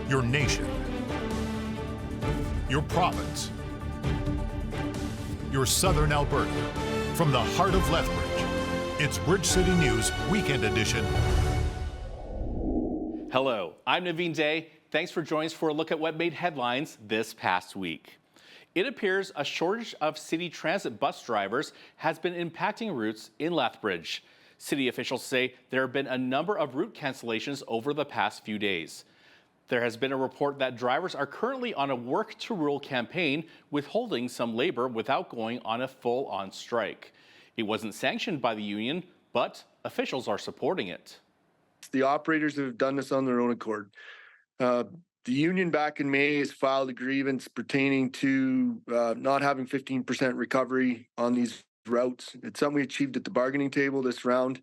your nation, your province, your southern Alberta. From the heart of Lethbridge, it's Bridge City News Weekend Edition. Hello, I'm Naveen Day. Thanks for joining us for a look at what made headlines this past week. It appears a shortage of city transit bus drivers has been impacting routes in Lethbridge. City officials say there have been a number of route cancellations over the past few days. There has been a report that drivers are currently on a work to rule campaign, withholding some labor without going on a full-on strike. It wasn't sanctioned by the union, but officials are supporting it. The operators have done this on their own accord. The union back in May has filed a grievance pertaining to not having 15% recovery on these routes. It's something we achieved at the bargaining table this round.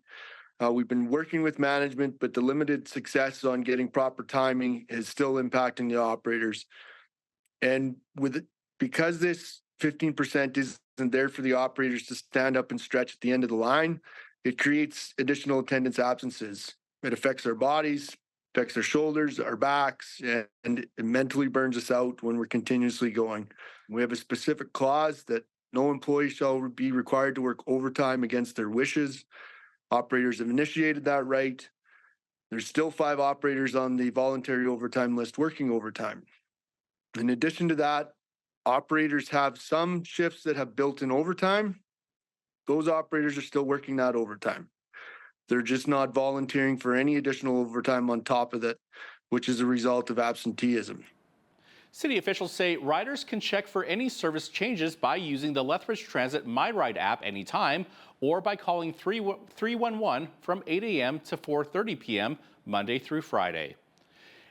We've been working with management, but the limited success on getting proper timing is still impacting the operators. And because this 15% isn't there for the operators to stand up and stretch at the end of the line, it creates additional attendance absences. It affects our bodies, affects our shoulders, our backs, and it mentally burns us out when we're continuously going. We have a specific clause that no employee shall be required to work overtime against their wishes. Operators have initiated that right. There's still 5 operators on the voluntary overtime list working overtime. In addition to that, operators have some shifts that have built-in overtime. Those operators are still working that overtime. They're just not volunteering for any additional overtime on top of that, which is a result of absenteeism. City officials say riders can check for any service changes by using the Lethbridge Transit MyRide app anytime or by calling 311 from 8 a.m. to 4:30 p.m. Monday through Friday.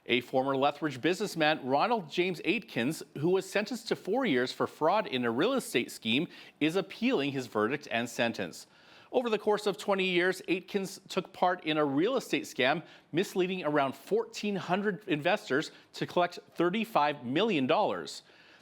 A former Lethbridge businessman, Ronald James Aitkins, who was sentenced to 4 years for fraud in a real estate scheme, is appealing his verdict and sentence. Over the course of 20 years, Aitkins took part in a real estate scam, misleading around 1,400 investors to collect $35 million.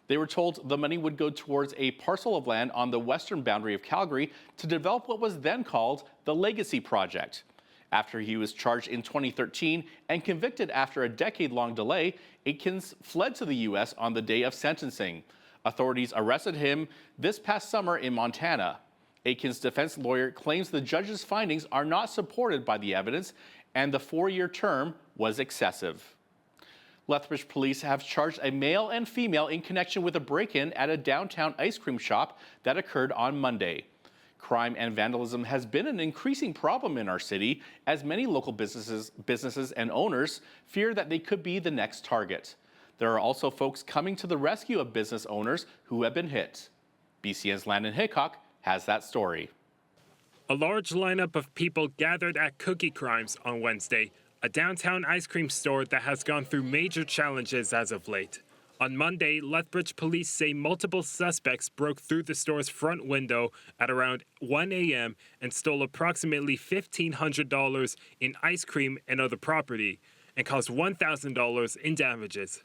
They were told the money would go towards a parcel of land on the western boundary of Calgary to develop what was then called the Legacy Project. After he was charged in 2013 and convicted after a decade-long delay, Aitkins fled to the U.S. on the day of sentencing. Authorities arrested him this past summer in Montana. Aitkins' defense lawyer claims the judge's findings are not supported by the evidence and the 4-year term was excessive. Lethbridge police have charged a male and female in connection with a break-in at a downtown ice cream shop that occurred on Monday. Crime and vandalism has been an increasing problem in our city as many local businesses and owners fear that they could be the next target. There are also folks coming to the rescue of business owners who have been hit. BCN's Landon Hickok has that story. A large lineup of people gathered at Cookie Crimes on Wednesday, a downtown ice cream store that has gone through major challenges as of late. On Monday, Lethbridge police say multiple suspects broke through the store's front window at around 1 a.m. and stole approximately $1,500 in ice cream and other property and caused $1,000 in damages.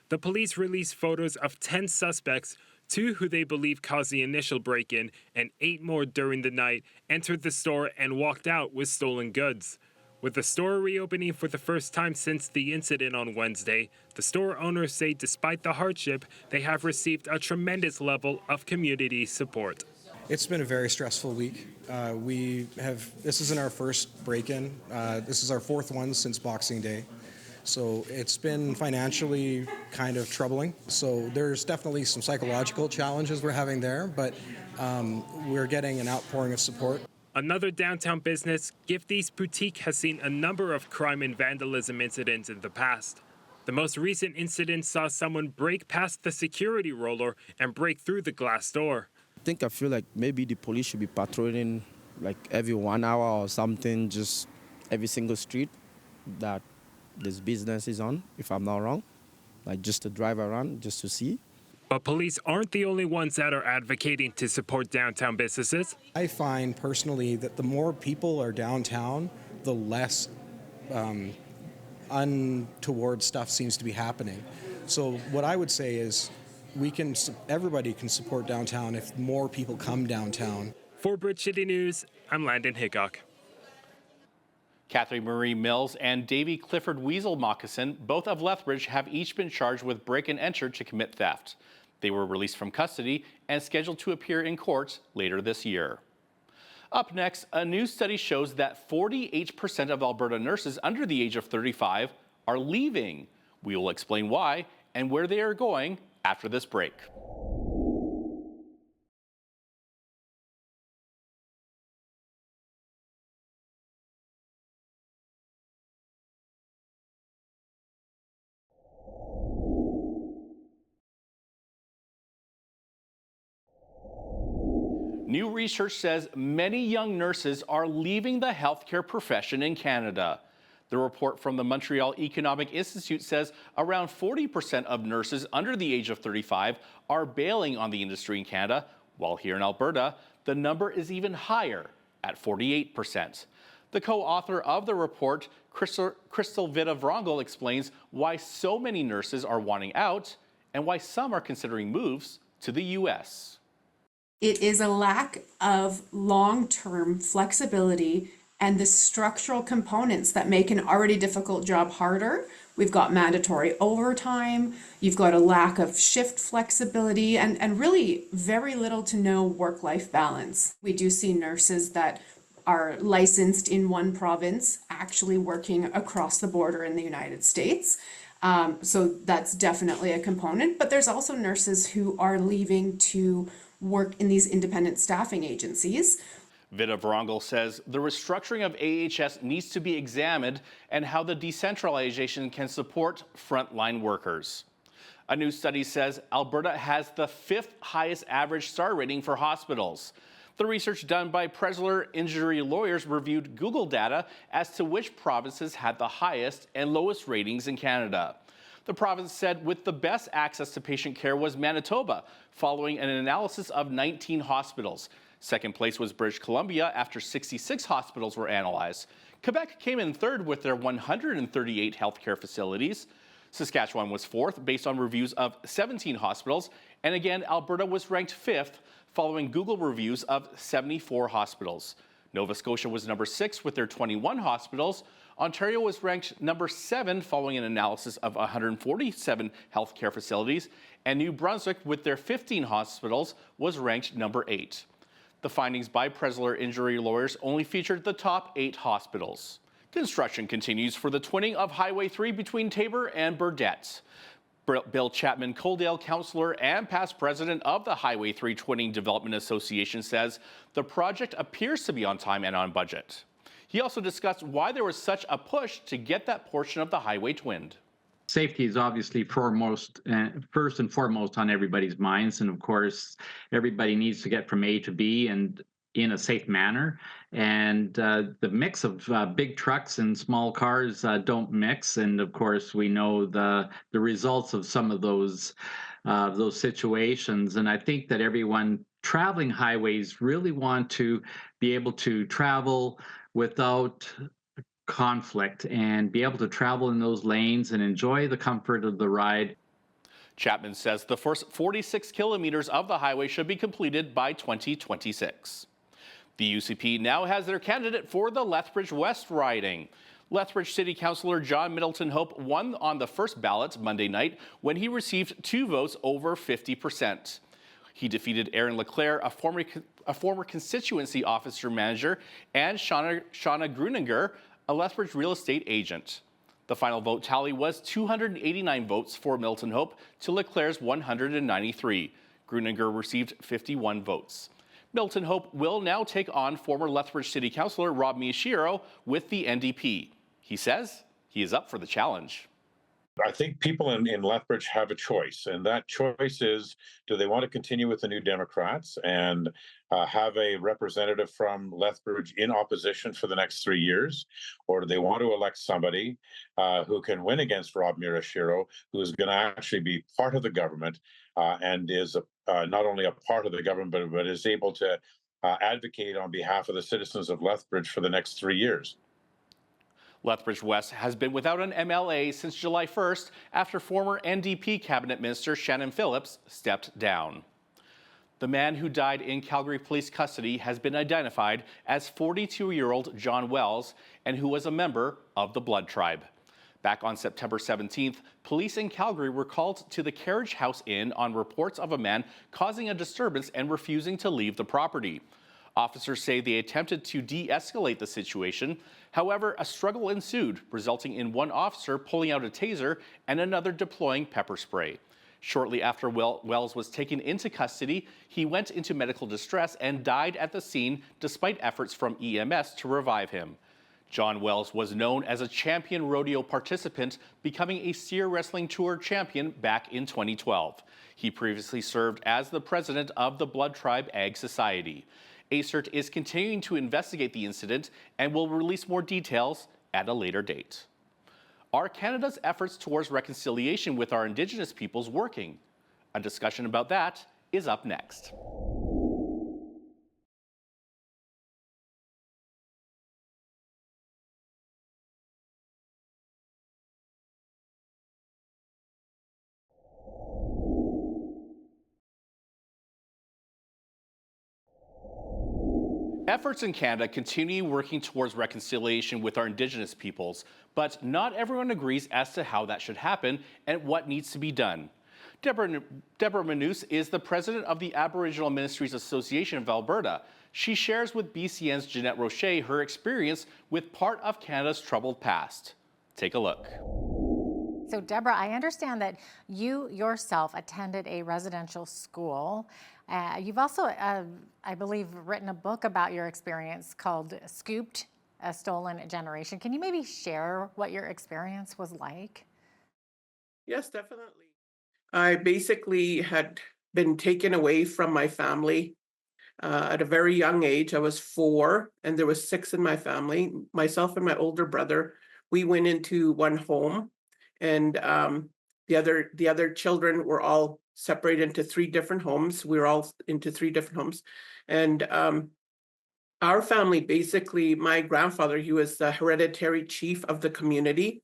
The police released photos of 10 suspects, 2 who they believe caused the initial break-in, and 8 more during the night entered the store and walked out with stolen goods. With the store reopening for the first time since the incident on Wednesday, the store owners say despite the hardship, they have received a tremendous level of community support. It's been a very stressful week. This isn't our first break-in. This is our 4th one since Boxing Day. So it's been financially kind of troubling. So there's definitely some psychological challenges we're having there, but we're getting an outpouring of support. Another downtown business, Gifty's Boutique, has seen a number of crime and vandalism incidents in the past. The most recent incident saw someone break past the security roller and break through the glass door. I feel like maybe the police should be patrolling like every 1 hour or something, just every single street that this business is on, if I'm not wrong, like just to drive around, just to see. But police aren't the only ones that are advocating to support downtown businesses. I find personally that the more people are downtown, the less untoward stuff seems to be happening. So what I would say is everybody can support downtown if more people come downtown. For Bridge City News, I'm Landon Hickok. Catherine Marie Mills and Davy Clifford Weasel Moccasin, both of Lethbridge, have each been charged with break and enter to commit theft. They were released from custody and scheduled to appear in court later this year. Up next, a new study shows that 48% of Alberta nurses under the age of 35 are leaving. We will explain why and where they are going after this break. New research says many young nurses are leaving the healthcare profession in Canada. The report from the Montreal Economic Institute says around 40% of nurses under the age of 35 are bailing on the industry in Canada, while here in Alberta, the number is even higher at 48%. The co-author of the report, Crystal Vita-Vrongel, explains why so many nurses are wanting out and why some are considering moves to the U.S. It is a lack of long-term flexibility and the structural components that make an already difficult job harder. We've got mandatory overtime, you've got a lack of shift flexibility, and really very little to no work-life balance. We do see nurses that are licensed in one province actually working across the border in the United States. So that's definitely a component, but there's also nurses who are leaving to work in these independent staffing agencies. Vita-Vrongel says the restructuring of AHS needs to be examined and how the decentralization can support frontline workers. A new study says Alberta has the 5th highest average star rating for hospitals. The research done by Presler Injury Lawyers reviewed Google data as to which provinces had the highest and lowest ratings in Canada. The province said with the best access to patient care was Manitoba, following an analysis of 19 hospitals. Second place was British Columbia after 66 hospitals were analyzed. Quebec came in third with their 138 healthcare facilities. Saskatchewan was fourth based on reviews of 17 hospitals. And again, Alberta was ranked fifth following Google reviews of 74 hospitals. Nova Scotia was number 6 with their 21 hospitals. Ontario was ranked number 7 following an analysis of 147 healthcare facilities. And New Brunswick, with their 15 hospitals, was ranked number 8. The findings by Presler Injury Lawyers only featured the top 8 hospitals. Construction continues for the twinning of Highway 3 between Taber and Burdett. Bill Chapman, Coaldale councillor and past president of the Highway 3 Twinning Development Association, says the project appears to be on time and on budget. He also discussed why there was such a push to get that portion of the highway twinned. Safety is obviously foremost, first and foremost on everybody's minds. And of course, everybody needs to get from A to B and in a safe manner. And the mix of big trucks and small cars don't mix. And of course, we know the results of some of those situations. And I think that everyone traveling highways really want to be able to travel without conflict and be able to travel in those lanes and enjoy the comfort of the ride. Chapman says the first 46 kilometers of the highway should be completed by 2026. The UCP now has their candidate for the Lethbridge West riding. Lethbridge City Councillor John Middleton Hope won on the first ballot Monday night when he received 2 votes over 50%. He defeated Aaron Leclerc, a former constituency officer manager, and Shauna Gruninger, a Lethbridge real estate agent. The final vote tally was 289 votes for Milton Hope to Leclerc's 193. Gruninger received 51 votes. Milton Hope will now take on former Lethbridge City Councillor Rob Miyashiro with the NDP. He says he is up for the challenge. I think people in Lethbridge have a choice, and that choice is, do they want to continue with the New Democrats and have a representative from Lethbridge in opposition for the next 3 years, or do they want to elect somebody who can win against Rob Miyashiro, who is going to actually be part of the government and is not only a part of the government, but is able to advocate on behalf of the citizens of Lethbridge for the next 3 years. Lethbridge West has been without an MLA since July 1st after former NDP cabinet minister Shannon Phillips stepped down. The man who died in Calgary police custody has been identified as 42-year-old John Wells, and who was a member of the Blood Tribe. Back on September 17th, police in Calgary were called to the Carriage House Inn on reports of a man causing a disturbance and refusing to leave the property. Officers say they attempted to de-escalate the situation. However, a struggle ensued, resulting in one officer pulling out a taser and another deploying pepper spray. Shortly after Wells was taken into custody, he went into medical distress and died at the scene despite efforts from EMS to revive him. John Wells was known as a champion rodeo participant, becoming a Steer Wrestling Tour champion back in 2012. He previously served as the president of the Blood Tribe Ag Society. ACERT is continuing to investigate the incident and will release more details at a later date. Are Canada's efforts towards reconciliation with our Indigenous peoples working? A discussion about that is up next. Efforts in Canada continue working towards reconciliation with our Indigenous peoples, but not everyone agrees as to how that should happen and what needs to be done. Deborah Manous is the president of the Aboriginal Ministries Association of Alberta. She shares with BCN's Jeanette Roche her experience with part of Canada's troubled past. Take a look. So Deborah, I understand that you yourself attended a residential school. You've also, I believe, written a book about your experience called Scooped, A Stolen Generation. Can you maybe share what your experience was like? Yes, definitely. I basically had been taken away from my family at a very young age. I was 4, and there was 6 in my family. Myself and my older brother, we went into one home, and the other children were all separated into 3 different homes. We were all into 3 different homes, and our family, basically, my grandfather, he was the hereditary chief of the community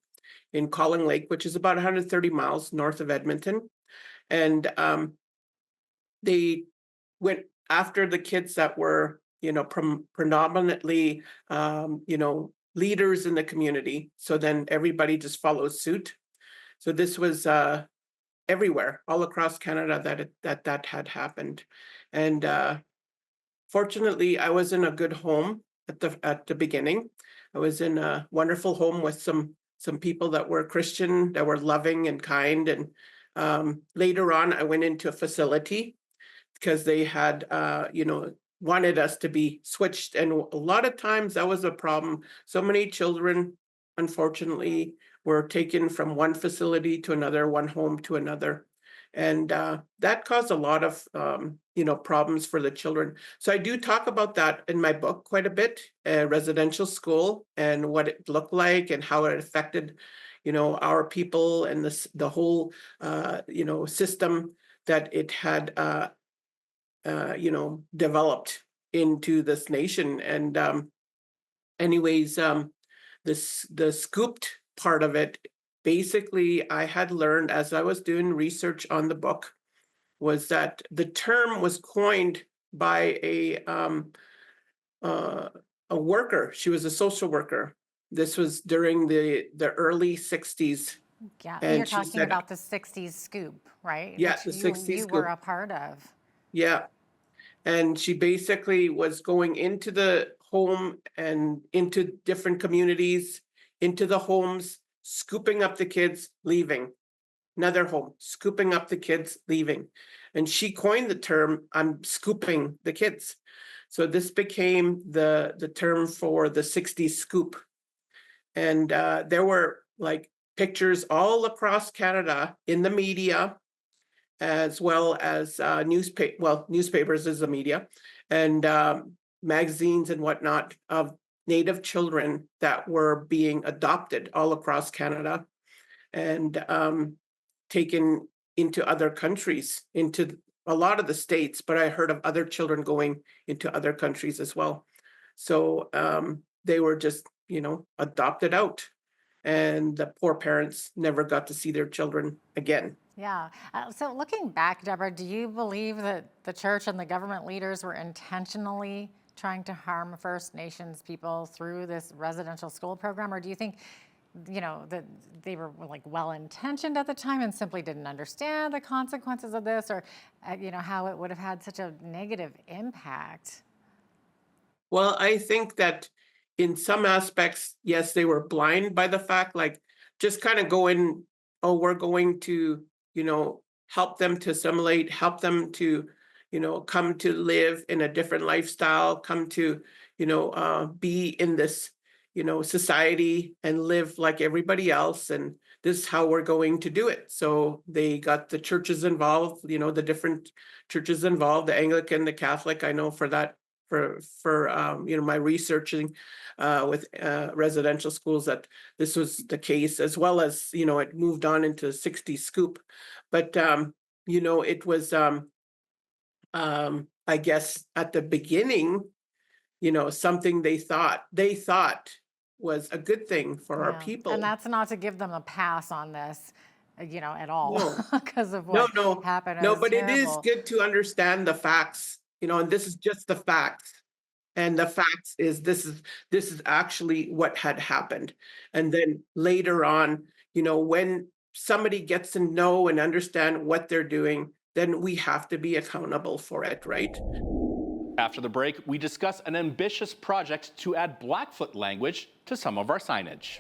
in Calling Lake, which is about 130 miles north of Edmonton. And they went after the kids that were, predominantly, leaders in the community. So then everybody just followed suit. So this was everywhere, all across Canada, that had happened. And fortunately, I was in a good home at the beginning. I was in a wonderful home with some people that were Christian, that were loving and kind. And later on, I went into a facility because they had, wanted us to be switched. And a lot of times that was a problem. So many children, unfortunately, were taken from one facility to another, one home to another. And that caused a lot of, problems for the children. So I do talk about that in my book quite a bit, residential school and what it looked like and how it affected, our people and the whole, system that it had, developed into this nation. And anyways, the scooped part of it, basically, I had learned as I was doing research on the book, was that the term was coined by a worker. She was a social worker. This was during the early 60s. Yeah, and you're talking about the 60s scoop, right? Yeah, Which the 60s you scoop. were a part of. Yeah. And she basically was going into the home and into different communities, into the homes, scooping up the kids, leaving. Another home, scooping up the kids, leaving. And she coined the term, I'm scooping the kids. So this became the term for the 60s scoop. And there were like pictures all across Canada in the media, as well as newspapers is the media, and magazines and whatnot, of Native children that were being adopted all across Canada and taken into other countries, into a lot of the states, but I heard of other children going into other countries as well. So they were just, adopted out. and the poor parents never got to see their children again. Yeah. So looking back, Deborah, do you believe that the church and the government leaders were intentionally trying to harm First Nations people through this residential school program? Or do you think, that they were like well-intentioned at the time and simply didn't understand the consequences of this, or, how it would have had such a negative impact? Well, I think that in some aspects, yes, they were blind by the fact, like just kind of go in, oh, we're going to, help them to assimilate, help them to, come to live in a different lifestyle, come to, be in this, society and live like everybody else. And this is how we're going to do it. So they got the churches involved, the different churches involved, the Anglican, the Catholic. I know for that, for my researching with residential schools, that this was the case, as well as it moved on into 60 Scoop, but it was I guess at the beginning, something they thought was a good thing for our people. And that's not to give them a pass on this, at all, No. because of what happened. No, was but it is terrible. good to understand the facts, and this is just the facts. And the facts is this is actually what had happened. And then later on, when somebody gets to know and understand what they're doing, then we have to be accountable for it, right? After the break, we discuss an ambitious project to add Blackfoot language to some of our signage.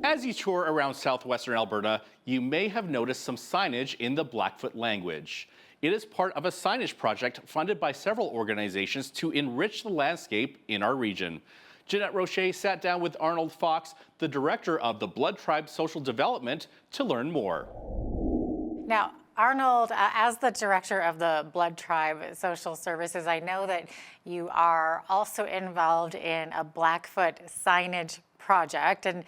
As you tour around southwestern Alberta, you may have noticed some signage in the Blackfoot language. It is part of a signage project funded by several organizations to enrich the landscape in our region. Jeanette Roche sat down with Arnold Fox, the director of the Blood Tribe Social Development, to learn more. Now, Arnold, as the director of the Blood Tribe Social Services, I know that you are also involved in a Blackfoot signage project. And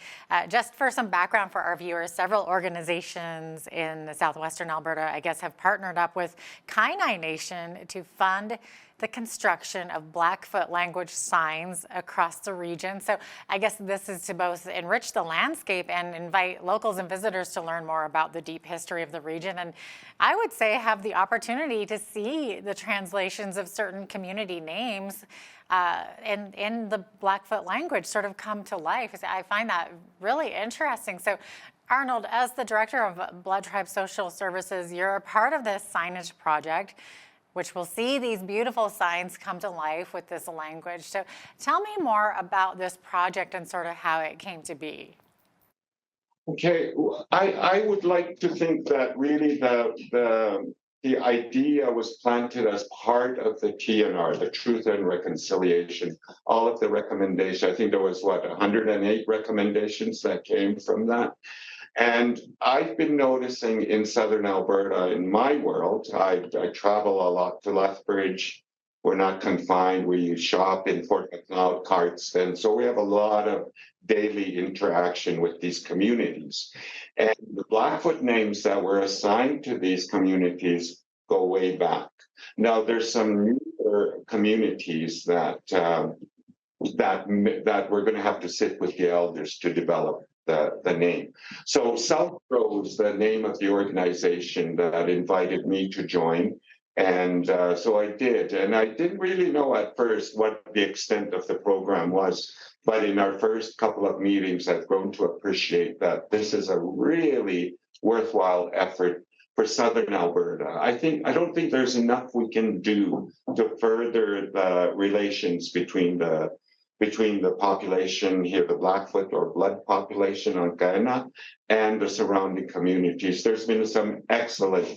just for some background for our viewers, several organizations in southwestern Alberta, I guess, have partnered up with Kainai Nation to fund the construction of Blackfoot language signs across the region. So I guess this is to both enrich the landscape and invite locals and visitors to learn more about the deep history of the region. And I would say have the opportunity to see the translations of certain community names in the Blackfoot language sort of come to life. I find that really interesting. So Arnold, as the director of Blood Tribe Social Services, you're a part of this signage project, which will see these beautiful signs come to life with this language. So tell me more about this project and sort of how it came to be. Okay, I would like to think that really the idea was planted as part of the TNR, the Truth and Reconciliation. All of the recommendations, I think there was 108 recommendations that came from that. And I've been noticing in southern Alberta, in my world, I travel a lot to Lethbridge. We're not confined. We shop in Fort McLeod, Cardston. So we have a lot of daily interaction with these communities. And the Blackfoot names that were assigned to these communities go way back. Now, there's some newer communities that we're going to have to sit with the elders to develop the name. So South Row is the name of the organization that invited me to join. And so I did. And I didn't really know at first what the extent of the program was. But in our first couple of meetings, I've grown to appreciate that this is a really worthwhile effort for southern Alberta. I don't think there's enough we can do to further the relations between the population here, the Blackfoot or Blood population on Kainai, and the surrounding communities. There's been some excellent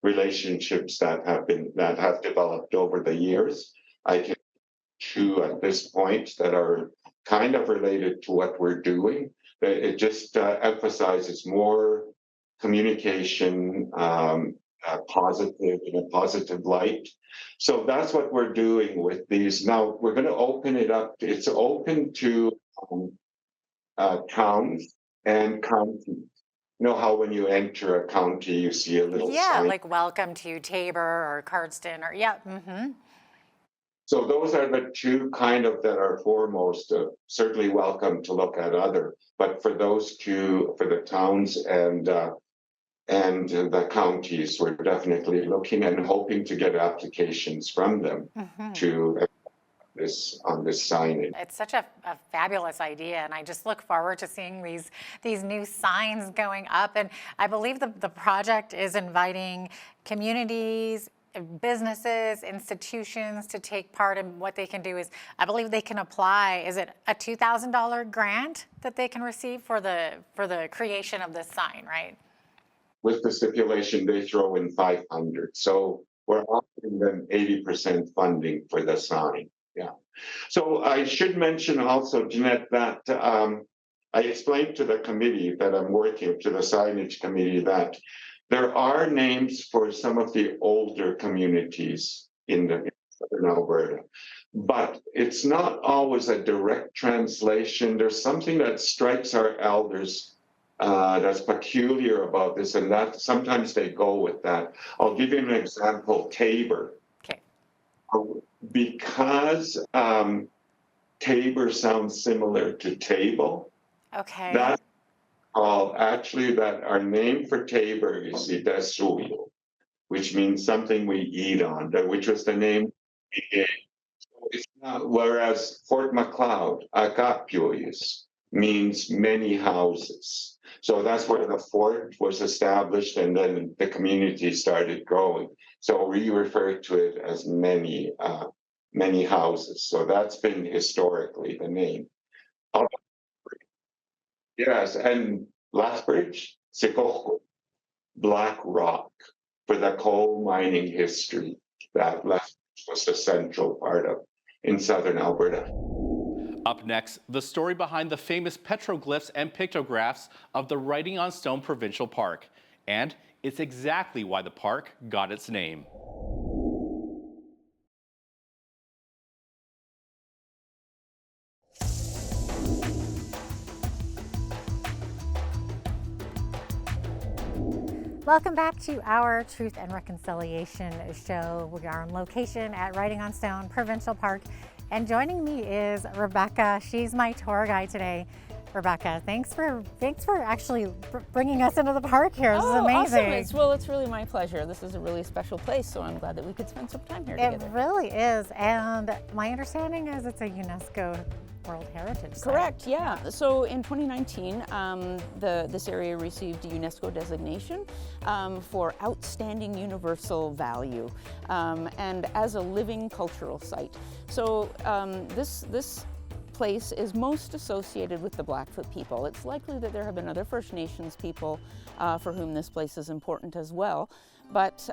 relationships that have developed over the years. I can two at this point that are kind of related to what we're doing. It just emphasizes more communication, positive in a positive light. So that's what we're doing with these. Now we're going to open it up. It's open to towns and counties. know how when you enter a county, you see a little sign? like welcome to Tabor or Cardston or So those are the two kind of that are foremost. Certainly welcome to look at other, but for those two, for the towns and the counties, we're definitely looking and hoping to get applications from them to this on this signage. It's such a fabulous idea, and I just look forward to seeing these new signs going up. And I believe the project is inviting communities, businesses, institutions to take part. And what they can do is, I believe they can apply. Is it a $2,000 grant that they can receive for the creation of this sign, right? With the stipulation, they throw in 500. So we're offering them 80% funding for the sign. Yeah. So I should mention also, Jeanette, that I explained to the committee that I'm working, to the signage committee, that there are names for some of the older communities in southern Alberta, but it's not always a direct translation. There's something that strikes our elders that's peculiar about this, and that sometimes they go with that. I'll give you an example, Tabor. Okay. Because Tabor sounds similar to table. Okay. That's actually that our name for Tabor is Idesuyo, which means something we eat on, which was the name we gave. It's not, whereas Fort McLeod, Agapuyus, means many houses. So that's where the fort was established, and then the community started growing. So we refer to it as many houses. So that's been historically the name. Yes, and Lethbridge, Sikoko, Black Rock, for the coal mining history that Lethbridge was the central part of in southern Alberta. Up next, the story behind the famous petroglyphs and pictographs of the Writing on Stone Provincial Park. And it's exactly why the park got its name. Welcome back to our Truth and Reconciliation show. We are on location at Writing on Stone Provincial Park, and joining me is Rebecca. She's my tour guide today. Rebecca, thanks for actually bringing us into the park here. This is amazing. Awesome. It's really my pleasure. This is a really special place, so I'm glad that we could spend some time here together. It really is, and my understanding is it's a UNESCO World Heritage Site. Correct, yeah. So in 2019, this area received a UNESCO designation for outstanding universal value and as a living cultural site. So this place is most associated with the Blackfoot people. It's likely that there have been other First Nations people for whom this place is important as well. But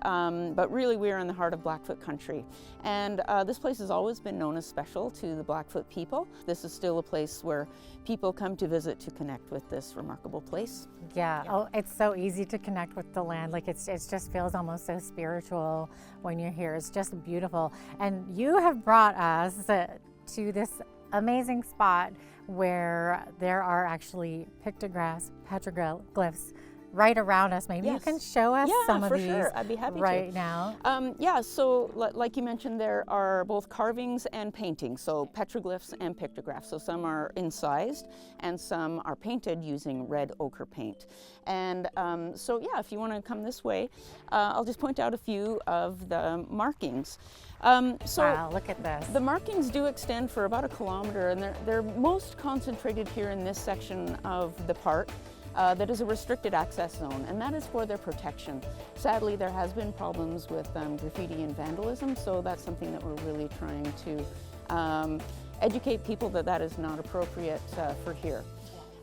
really we're in the heart of Blackfoot country. And this place has always been known as special to the Blackfoot people. This is still a place where people come to visit to connect with this remarkable place. Yeah. Oh, it's so easy to connect with the land. Like it just feels almost so spiritual when you're here. It's just beautiful. And you have brought us to this amazing spot where there are actually pictographs, petroglyphs right around us. Maybe you can show us some of these. Sure. I'd be happy right to. now. Yeah, so like you mentioned, there are both carvings and paintings, so petroglyphs and pictographs. So some are incised and some are painted using red ochre paint. And so yeah, if you want to come this way, I'll just point out a few of the markings. Wow, look at this. The markings do extend for about 1 kilometer, and they're most concentrated here in this section of the park. That is a restricted access zone, and that is for their protection. Sadly, there has been problems with graffiti and vandalism, so that's something that we're really trying to educate people that is not appropriate for here.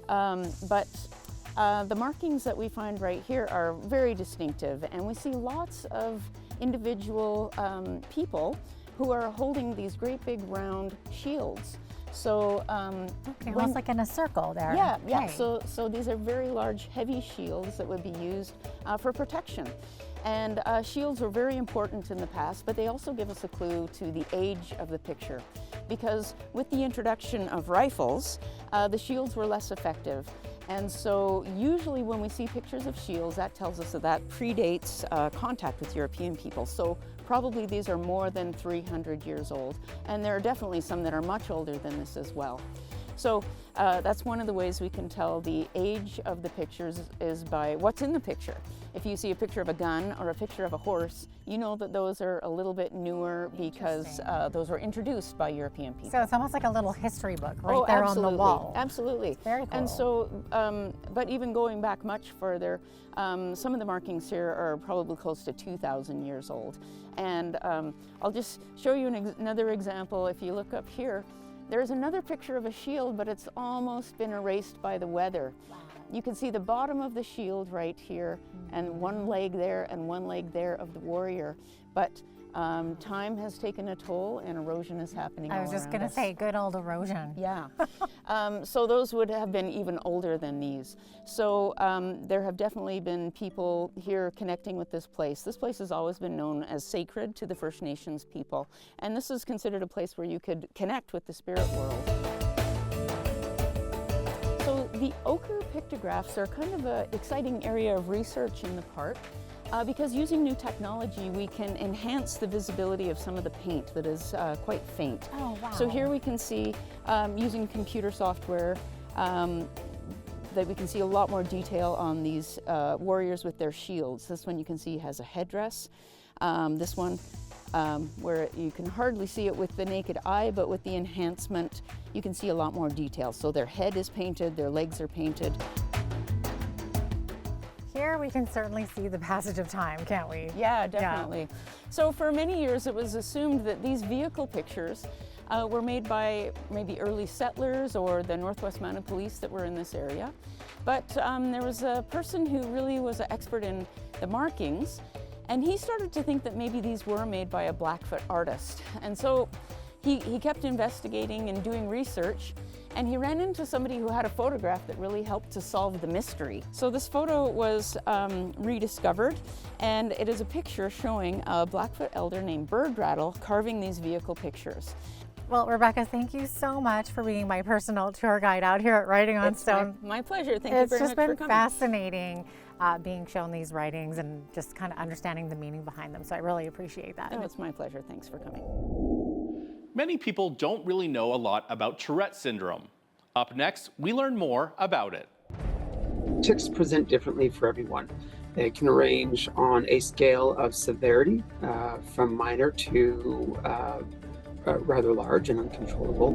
But the markings that we find right here are very distinctive, and we see lots of individual people who are holding these great big round shields. So almost like in a circle there. Yeah, yeah. Okay. So these are very large, heavy shields that would be used for protection. And shields were very important in the past, but they also give us a clue to the age of the picture. Because with the introduction of rifles, the shields were less effective. And so usually when we see pictures of shields, that tells us that predates contact with European people. So probably these are more than 300 years old. And there are definitely some that are much older than this as well. So that's one of the ways we can tell the age of the pictures is by what's in the picture. If you see a picture of a gun or a picture of a horse, you know that those are a little bit newer because those were introduced by European people. So it's almost like a little history book right there on the wall. Absolutely. Very cool. And so, but even going back much further, some of the markings here are probably close to 2,000 years old. And I'll just show you another example. If you look up here, there's another picture of a shield, but it's almost been erased by the weather. Wow. You can see the bottom of the shield right here, and one leg there and one leg there of the warrior. But time has taken a toll and erosion is happening all around us. I was just going to say, good old erosion. Yeah. So those would have been even older than these. So there have definitely been people here connecting with this place. This place has always been known as sacred to the First Nations people. And this is considered a place where you could connect with the spirit world. So the ochre pictographs are kind of an exciting area of research in the park. Because using new technology, we can enhance the visibility of some of the paint that is quite faint. Oh, wow. So here we can see, using computer software, that we can see a lot more detail on these warriors with their shields. This one you can see has a headdress. This one, where you can hardly see it with the naked eye, but with the enhancement, you can see a lot more detail. So their head is painted, their legs are painted. Here we can certainly see the passage of time, can't we? Yeah, definitely. Yeah. So for many years it was assumed that these vehicle pictures were made by maybe early settlers or the Northwest Mounted Police that were in this area. But there was a person who really was an expert in the markings, and he started to think that maybe these were made by a Blackfoot artist. And so he kept investigating and doing research, and he ran into somebody who had a photograph that really helped to solve the mystery. So this photo was rediscovered, and it is a picture showing a Blackfoot elder named Bird Rattle carving these vehicle pictures. Well, Rebecca, thank you so much for being my personal tour guide out here at Writing on Stone. My pleasure. Thank you very much for coming. It's just been fascinating being shown these writings and just kind of understanding the meaning behind them. So I really appreciate that. Oh, it's my pleasure. Thanks for coming. Many people don't really know a lot about Tourette syndrome. Up next, we learn more about it. Tics present differently for everyone. They can range on a scale of severity from minor to rather large and uncontrollable.